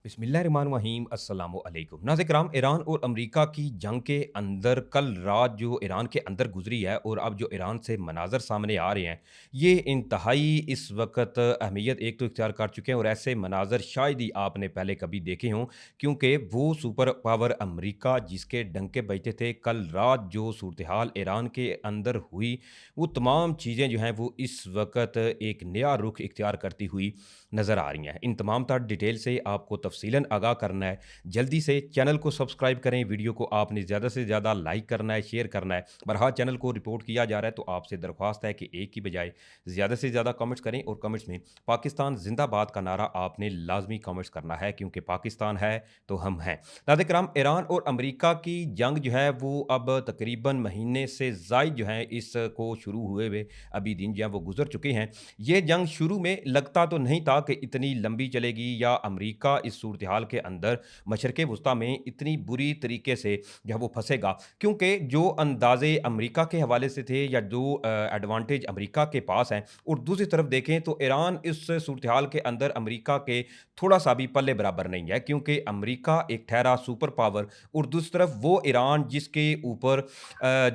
बिस्मिल्लाहिर्रहमानिर्रहीम अस्सलामुअलैकुम नाज़िर-ए-किराम ईरान और अमेरिका की जंग के अंदर कल रात जो ईरान के अंदर गुजरी है और अब जो ईरान से मनाज़र सामने आ रहे हैं, ये इंतहाई इस वक़्त अहमियत एक तो इख्तियार कर चुके हैं और ऐसे मनाज़र शायद ही आपने पहले कभी देखे हों क्योंकि वो सुपर पावर अमेरिका जिसके डंके बजते थे, कल रात जो सूरत-ए-हाल ईरान के अंदर हुई, वो तमाम चीज़ें जो हैं वो इस वक़्त एक नया रुख इख्तियार करती हुई नज़र आ रही हैं। इन तमाम तर डिटेल से आपको तफ़सीलन आगाह करना है। जल्दी से चैनल को सब्सक्राइब करें, वीडियो को आपने ज़्यादा से ज़्यादा लाइक करना है, शेयर करना है। बहरहाल चैनल को रिपोर्ट किया जा रहा है तो आपसे दरख्वास्त है कि एक की बजाय ज़्यादा से ज़्यादा कमेंट्स करें और कमेंट्स में पाकिस्तान ज़िंदाबाद का नारा आपने लाज़मी कमेंट्स करना है क्योंकि पाकिस्तान है तो हम हैं। नाज़िर-ए-किराम ईरान और अमेरिका की जंग जो है वो अब तकरीबन महीने से ज़ायद जो है इसको शुरू हुए हुए अभी दिन जो है वो गुज़र चुके हैं। ये जंग शुरू में लगता तो नहीं था कि इतनी लंबी चलेगी या अमेरिका इस सूरत-ए-हाल के अंदर मशरिक़ वुस्ता में इतनी बुरी तरीके से जो है वो फँसेगा क्योंकि जो अंदाज़े अमेरिका के हवाले से थे या जो एडवांटेज अमेरिका के पास हैं और दूसरी तरफ देखें तो ईरान इस सूरत-ए-हाल के अंदर अमेरिका के थोड़ा-सा भी पल्ले बराबर नहीं है क्योंकि अमेरिका एक ठहरा सुपर पावर और दूसरी तरफ वो ईरान जिसके ऊपर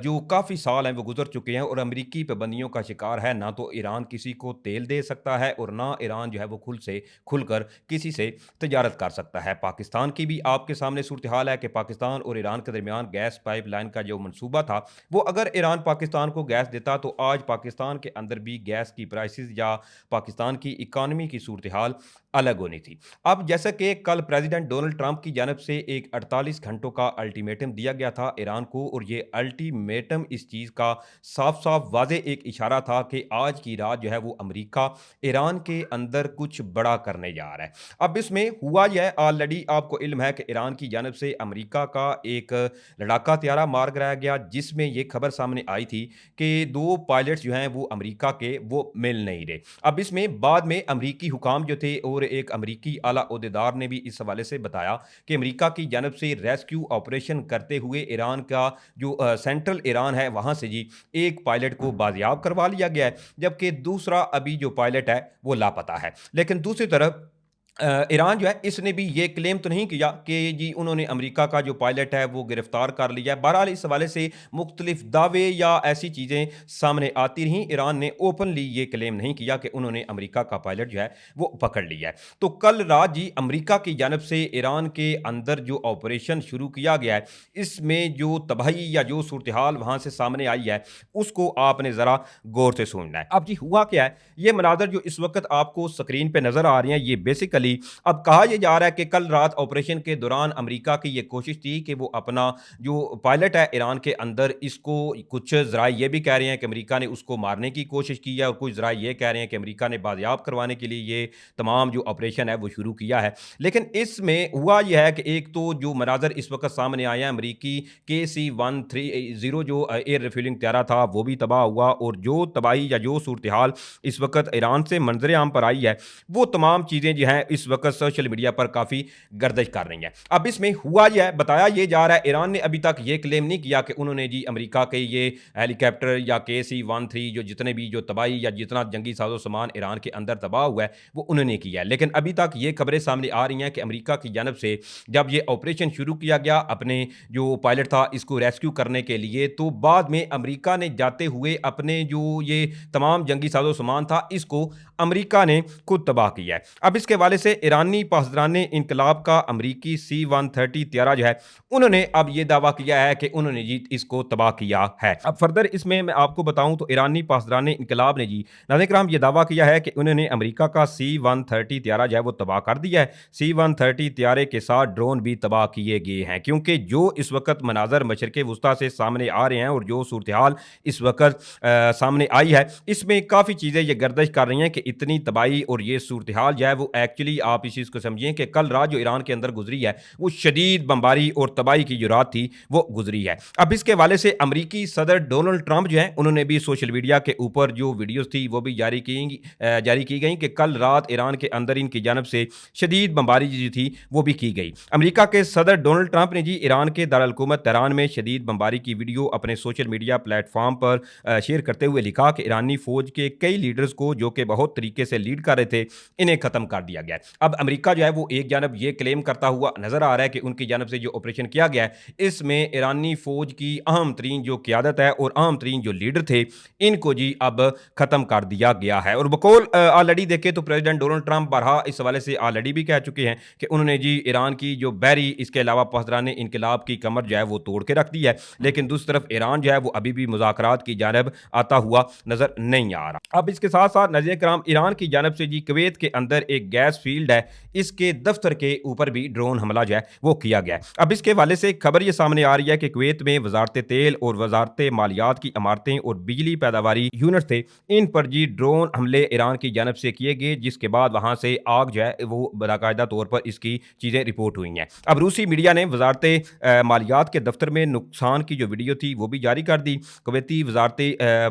जो काफ़ी साल हैं वो गुज़र चुके हैं और अमेरिकी पाबंदियों का शिकार है। ना तो ईरान किसी को तेल दे सकता है और ना ईरान जो है वो खुलकर किसी से तजारत कर सकता है। पाकिस्तान की भी आपके सामने सूरत-ए-हाल है कि पाकिस्तान और ईरान के दरमियान गैस पाइपलाइन का जो मंसूबा था, वो अगर ईरान पाकिस्तान को गैस देता तो आज पाकिस्तान के अंदर भी गैस की प्राइसेज़ या पाकिस्तान की इकॉनमी की सूरत-ए-हाल अलग होनी थी। अब जैसा कि कल प्रेसिडेंट डोनाल्ड ट्रंप की जानिब से एक 48 घंटों का अल्टीमेटम दिया गया था ईरान को और ये अल्टीमेटम इस चीज़ का साफ-साफ वाज़ेह एक इशारा था कि आज की रात जो है वो अमेरिका ईरान के अंदर कुछ बड़ा करने जा रहा है। अब इसमें हुआ ये ऑलरेडी आपको इल्म है कि ईरान की जानिब से अमेरिका का एक लड़ाका तैयारा मार गिराया गया जिसमें ये खबर सामने आई थी कि 2 पायलट्स जो हैं वो अमेरिका के वो मिल नहीं रहे। अब इसमें बाद में अमेरिकी हुकाम जो थे और एक अमेरिकी आला ओहदेदार ने भी इस हवाले से बताया कि अमेरिका की जानिब से रेस्क्यू ऑपरेशन करते हुए ईरान का जो सेंट्रल ईरान है वहाँ से जी एक पायलट को बाजियाब करवा लिया गया है, जबकि दूसरा अभी जो पायलट है वो लापता है। लेकिन दूसरी तरफ ईरान जो है इसने भी ये क्लेम तो नहीं किया कि जी उन्होंने अमेरिका का जो पायलट है वो गिरफ्तार कर लिया है। बहरहाल इस हवाले से मुख्तलिफ दावे या ऐसी चीज़ें सामने आती रहीं। ईरान ने ओपनली ये क्लेम नहीं किया कि उन्होंने अमेरिका का पायलट जो है वो पकड़ लिया है। तो कल रात जी अमेरिका की जानिब से ईरान के अंदर जो ऑपरेशन शुरू किया गया है, इसमें जो तबाही या जो सूरत-ए-हाल वहाँ से सामने आई है, उसको आपने ज़रा गौर से सुनना है। अब जी हुआ क्या है, ये मनाज़र जो इस वक़्त आपको स्क्रीन पे नज़र आ रहे हैं, ये बेसिकली अब कहा यह जा रहा है कि कल रात ऑपरेशन के दौरान अमेरिका की ये कोशिश थी कि वो अपना जो पायलट है ईरान के अंदर इसको कुछ ज़राए ये भी कह रहे हैं कि अमेरिका ने उसको मारने की कोशिश की है और कुछ ज़राए ये कह रहे हैं कि अमेरिका ने बाजियाब करवाने के लिए ये तमाम जो ऑपरेशन है वो शुरू किया है। लेकिन इसमें हुआ यह है कि एक तो जो मनाज़र इस वक़्त सामने आए हैं अमेरिकी KC-130 जो एयर रिफ्यूलिंग तैयारा था वो भी तबाह हुआ और जो तबाही या जो सूरत-ए-हाल इस वक़्त ईरान से मंज़र आम पर आई है, वो तमाम चीज़ें जो हैं इस वक़्त सोशल मीडिया पर काफ़ी गर्दिश कर रही हैं। अब इसमें हुआ ये है, बताया ये जा रहा है, ईरान ने अभी तक ये क्लेम नहीं किया कि उन्होंने जी अमेरिका के ये हेलीकॉप्टर या KC-130 जो जितने भी जो तबाही या जितना जंगी साज़ो-सामान ईरान के अंदर तबाह हुआ है, वो उन्होंने किया है। लेकिन अभी तक ये खबरें सामने आ रही हैं कि अमेरिका की जानिब से जब ये ऑपरेशन शुरू किया गया अपने जो पायलट था इसको रेस्क्यू करने के लिए, तो बाद में अमेरिका ने जाते हुए अपने जो ये तमाम जंगी साज़ो-सामान था, इसको अमेरिका ने खुद तबाह किया है। अब इसके हवाले से ईरानी पासदारान इनकलाब का अमरीकी C-130 तैयारा जो है, उन्होंने अब ये दावा किया है कि उन्होंने जी इसको तबाह किया है। अब फर्दर इसमें मैं आपको बताऊं तो ईरानी पासदारान इनकलाब ने जी नाज़िर-ए-किराम ये दावा किया है कि उन्होंने अमेरिका का C-130 तैयारा जो है वो तबाह कर दिया है। C-130 तैयारे के साथ ड्रोन भी तबाह किए गए हैं क्योंकि जो इस वक्त मनाजर मशरिक़ वुस्ता से सामने आ रहे हैं और जो सूरत-ए-हाल इस वक्त सामने आई है, इसमें काफ़ी चीज़ें ये गर्दिश कर रही हैं कि इतनी तबाही और ये सूरत-ए-हाल जो है वो एक्चुअली आप इस चीज़ को समझिए कि कल रात जो ईरान के अंदर गुजरी है, वो शदीद बमबारी और तबाही की जो रात थी, वो गुजरी है। अब इसके हवाले से अमरीकी सदर डोनाल्ड ट्रंप जो हैं, उन्होंने भी सोशल मीडिया के ऊपर जो वीडियोज़ थी, वो भी जारी की गई कि कल रात ईरान के अंदर इनकी जानब से शदीद बमबारी जो थी, वो भी की गई। अमरीका के सदर डोनाल्ड ट्रंप ने जी ईरान के दारुल-हुकूमत तेहरान में शदीद बमबारी की वीडियो अपने सोशल मीडिया प्लेटफॉर्म पर शेयर करते हुए लिखा कि ईरानी फ़ौज के कई लीडर्स को जो कि बहुत तरीके से लीड कर रहे थे, इन्हें ख़त्म कर दिया गया है। अब अमेरिका जो है वो एक जानब ये क्लेम करता हुआ नज़र आ रहा है कि उनकी जानब से जो ऑपरेशन किया गया है, इसमें ईरानी फ़ौज की अहम तरीन जो क़यादत है और अहम तरीन जो लीडर थे, इनको जी अब ख़त्म कर दिया गया है। और बकौल ऑलरेडी देखें तो प्रेसिडेंट डोनाल्ड ट्रंप बारहा इस हवाले से ऑलरेडी भी कह चुके हैं कि उन्होंने जी ईरान की जो बहरी, इसके अलावा पसराने इनकलाब की कमर जो है वो तोड़ के रख दी है। लेकिन दूसरी तरफ ईरान जो है वो अभी भी मुज़ाकरात की जानब आता हुआ नज़र नहीं आ रहा। अब इसके साथ साथ नाज़रीन किराम, ईरान की जानब से जी कुवैत के अंदर एक गैस फील्ड है, इसके दफ्तर के ऊपर भी ड्रोन हमला जो है वो किया गया है। अब इसके हवाले से खबर ये सामने आ रही है कि कुवैत में वजारत तेल और वजारत मालियात की इमारतें और बिजली पैदावारी यूनिट थे, इन पर जी ड्रोन हमले ईरान की जानब से किए गए, जिसके बाद वहां से आग जो है वो बाकायदा तौर पर इसकी चीज़ें रिपोर्ट हुई हैं। अब रूसी मीडिया ने वजारत मालियात के दफ्तर में नुकसान की जो वीडियो थी वो भी जारी कर दी। कुवैती वजारत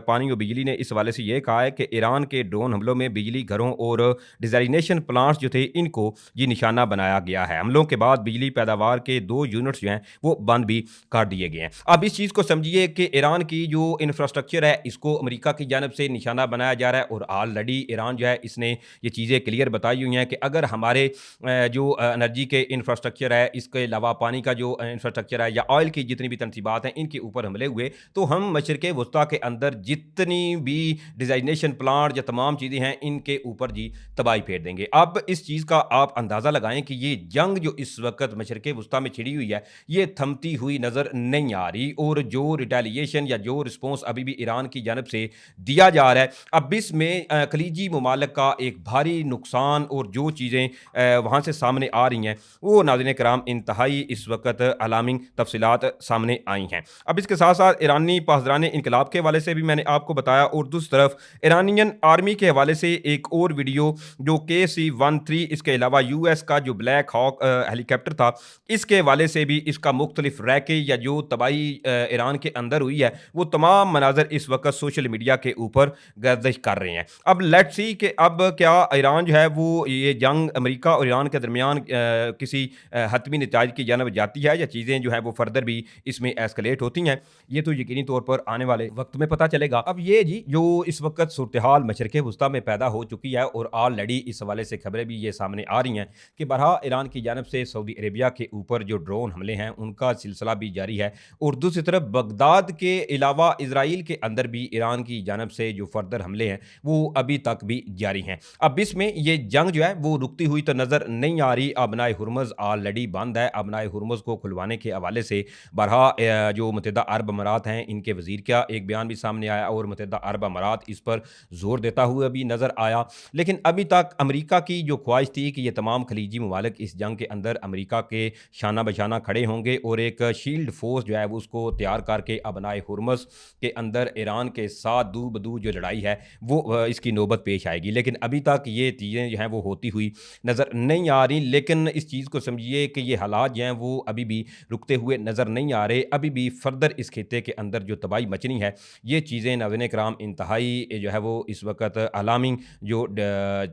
पानी और बिजली ने इस हवाले से यह कहा है कि ईरान के ड्रोन हमलों में बिजली घरों और डिजाइनेशन प्लांट्स जो थे इनको ये निशाना बनाया गया है। हमलों के बाद बिजली पैदावार के 2 यूनिट्स जो हैं वो बंद भी कर दिए गए हैं। अब इस चीज़ को समझिए कि ईरान की जो इंफ्रास्ट्रक्चर है इसको अमेरिका की जानब से निशाना बनाया जा रहा है, और ऑलरेडी ईरान जो है इसने ये चीज़ें क्लियर बताई हुई हैं कि अगर हमारे जो एनर्जी के इंफ्रास्ट्रक्चर है, इसके अलावा पानी का जो इंफ्रास्ट्रक्चर है या ऑयल की जितनी भी तनसीबात हैं, इनके ऊपर हमले हुए तो हम मशरिक़ वस्ता के अंदर जितनी भी डिजाइनेशन प्लांट या तमाम चीज़ें हैं इनके ऊपर जी तबाही फेर देंगे। अब इस चीज़ का आप अंदाज़ा लगाएं कि ये जंग जो इस वक्त मशरिक़ वस्ता में छिड़ी हुई है ये थमती हुई नज़र नहीं आ रही, और जो रिटेलिएशन या जो रिस्पॉन्स अभी भी ईरान की जानब से दिया जा रहा है, अब इसमें खलीजी ममालिक का एक भारी नुकसान और जो चीज़ें वहाँ से सामने आ रही हैं वो नाज़रीन कराम इंतहाई इस वक्त अलार्मिंग तफसीलात सामने आई हैं। अब इसके साथ साथ ईरानी पासदारान इनकलाब के हवाले से भी मैंने आपको बताया, और दूसरी तरफ ईरानियन आर्मी के हवाले से एक और वीडियो जो KC-13, इसके अलावा US का जो ब्लैक हॉक हेलीकॉप्टर था, इसके हवाले से भी इसका मुख्तलिफ रैके या जो तबाही ईरान के अंदर हुई है वो तमाम मनाजर इस वक्त सोशल मीडिया के ऊपर गर्दिश कर रहे हैं। अब लेट्स सी कि अब क्या ईरान जो है वो ये जंग अमेरिका और ईरान के दरमियान किसी हतमी नतीजे की जानब जाती है या चीज़ें जो है वो फर्दर भी इसमें एस्केलेट होती हैं, ये तो यकीनी तौर पर आने वाले वक्त में पता चलेगा। अब ये जी जो इस वक्त सूरत हाल मशरिक़ वस्ता में पैदा हो चुकी है, और ऑलरेडी इस हवाले से खबरें भी ये सामने आ रही हैं कि बरहा ईरान की जानब से सऊदी अरेबिया के ऊपर जो ड्रोन हमले हैं उनका सिलसिला भी जारी है, और दूसरी तरफ बगदाद के अलावा इसराइल के अंदर भी ईरान की जानब से जो फर्दर हमले हैं वो अभी तक भी जारी हैं। अब इसमें ये जंग जो है वो रुकती हुई तो नज़र नहीं आ रही। अबनाए हुर्मुज़ ऑलरेडी बंद है। अबनाए हुर्मुज़ को खुलवाने के हवाले से बरहा जो मुत्तहिदा अरब अमारात हैं इनके वज़ीर का एक बयान भी सामने आया, और मुत्तहिदा अरब अमारात इस पर जोर देता हुआ भी नज़र आया। लेकिन अभी तक अमेरिका की जो ख्वाहिश थी कि ये तमाम खलीजी ममालिक इस जंग के अंदर अमेरिका के शाना बशाना खड़े होंगे और एक शील्ड फोर्स जो है वो उसको तैयार करके अबनाए हुर्मुज़ के अंदर ईरान के साथ दू बदू जो लड़ाई है वो इसकी नौबत पेश आएगी। लेकिन अभी तक ये चीज़ें जो हैं वो होती हुई नज़र नहीं आ रही। लेकिन इस चीज़ को समझिए कि ये हालात जो हैं वो अभी भी रुकते हुए नज़र नहीं आ रहे। अभी भी फर्दर इस खित्ते के अंदर जो तबाही मचनी है ये चीज़ें नाज़रीन कराम इंतहाई जो है वो इस वक्त अलार्मिंग जो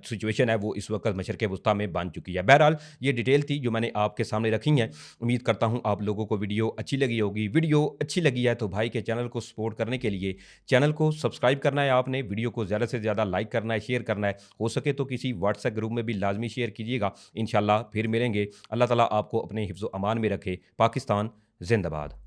सिचुएशन है वो इस वक्त मशरिक़ वस्ता में बन चुकी है। बहरहाल ये डिटेल थी जो मैंने आपके सामने रखी है। उम्मीद करता हूँ आप लोगों को वीडियो अच्छी लगी होगी। वीडियो अच्छी लगी है तो भाई के चैनल को सपोर्ट करने के लिए चैनल को सब्सक्राइब करना है आपने, वीडियो को ज़्यादा से ज़्यादा लाइक करना है, शेयर करना है, हो सके तो किसी व्हाट्सएप ग्रुप में भी लाजमी शेयर कीजिएगा। इंशाल्लाह फिर मिलेंगे। अल्लाह ताला आपको अपने हिफ्ज़ व अमान में रखे। पाकिस्तान जिंदाबाद।